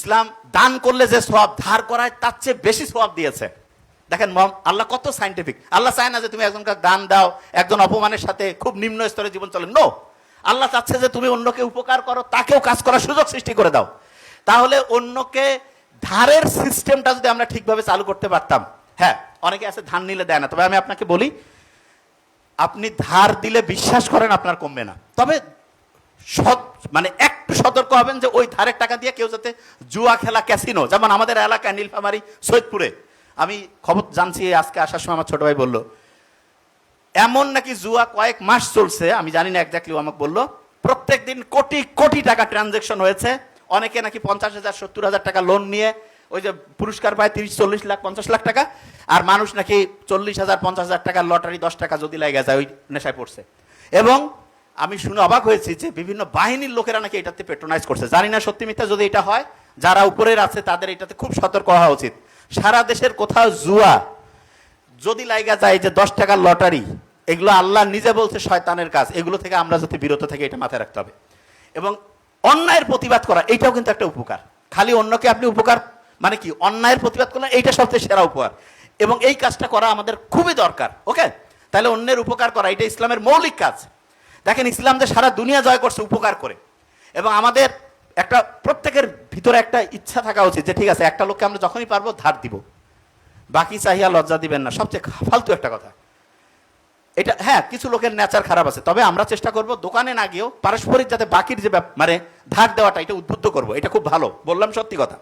ইসলাম দান করলে যে সওয়াব, ধার করায় তার চেয়ে বেশি সওয়াব দিয়েছে। দেখেন আল্লাহ কত সাইন্টিফিক। আল্লাহ চায় না যে তুমি একজনকে দান দাও, একজন অপমানের সাথে খুব নিম্ন স্তরে জীবন চলে। নো, আল্লাহ চাচ্ছে যে তুমি অন্যকে উপকার করো, তাকেও কাজ করার সুযোগ সৃষ্টি করে দাও। তাহলে অন্যকে ধারের সিস্টেমটা যদি আমরা ঠিকভাবে চালু করতে পারতাম। হ্যাঁ, অনেকে আছে ধার নিলে দেয় না, তবে আমি আপনাকে বলি, আপনি ধার দিলে বিশ্বাস করেন আপনার কমবে না। তবে মানে একটু সতর্ক হবেন যে ওই ধারের টাকা দিয়ে কেউ যাতে জুয়া খেলা, ক্যাসিনো, যেমন আমাদের এলাকায় নীলফামারী সৈয়দপুরে আমি খবর জানছি আজকে আসার সময়, আমার ছোট ভাই বলল এমন নাকি জুয়া কয়েক মাস চলছে, আমি জানি না এক্স্যাক্টলি, আমাকে বললো প্রত্যেক দিন কোটি কোটি টাকা ট্রানজেকশন হয়েছে। অনেকে নাকি 50,000 70,000 টাকা লোন নিয়ে ওই যে পুরস্কার পায় 30-40 লাখ 50 লাখ টাকা, আর মানুষ নাকি 40,000 50,000 টাকার লটারি 10 টাকা যদি লেগে যায় ওই নেশায় পড়ছে। এবং আমি শুনে অবাক হয়েছি যে বিভিন্ন বাহিনীর লোকেরা নাকি এটাতে পেট্রোনাইজ করছে। জানি না সত্যি মিথ্যা, যদি এটা হয় যারা উপরের আছে তাদের এটাতে খুব সতর্ক হওয়া উচিত। সারা দেশের কোথাও জুয়া যদি লাইগা যায়, যে 10 টাকার লটারি, এগুলো আল্লাহ নিজে বলছে শয়তানের কাজ, এগুলো থেকে আমরা যাতে বিরত থাকি এটা মাথায় রাখতে হবে। এবং অন্যায়ের প্রতিবাদ করা, এইটাও কিন্তু একটা উপকার। খালি অন্যকে আপনি উপকার মানে কি, অন্যায়ের প্রতিবাদ করলে এইটা সবচেয়ে সেরা উপকার, এবং এই কাজটা করা আমাদের খুবই দরকার। ওকে, তাহলে অন্যের উপকার করা এটা ইসলামের মৌলিক কাজ। দেখেন ইসলাম যে সারা দুনিয়া জয় করছে উপকার করে। এবং আমাদের একটা প্রত্যেকের ভিতরে একটা ইচ্ছা থাকা উচিত যে ঠিক আছে, একটা লোককে আমরা যখনই পারবো ধার দিব, বাকি চাহিয়া লজ্জা দিবেন না। সবচেয়ে ফালতু একটা কথা এটা। হ্যাঁ, কিছু লোকের নেচার খারাপ আছে, তবে আমরা চেষ্টা করব দোকানে না গিয়েও পারস্পরিক যাতে বাকির যে মানে ধার দেওয়াটা, এটা উদ্বুদ্ধ করবো। এটা খুব ভালো, বললাম সত্যি কথা।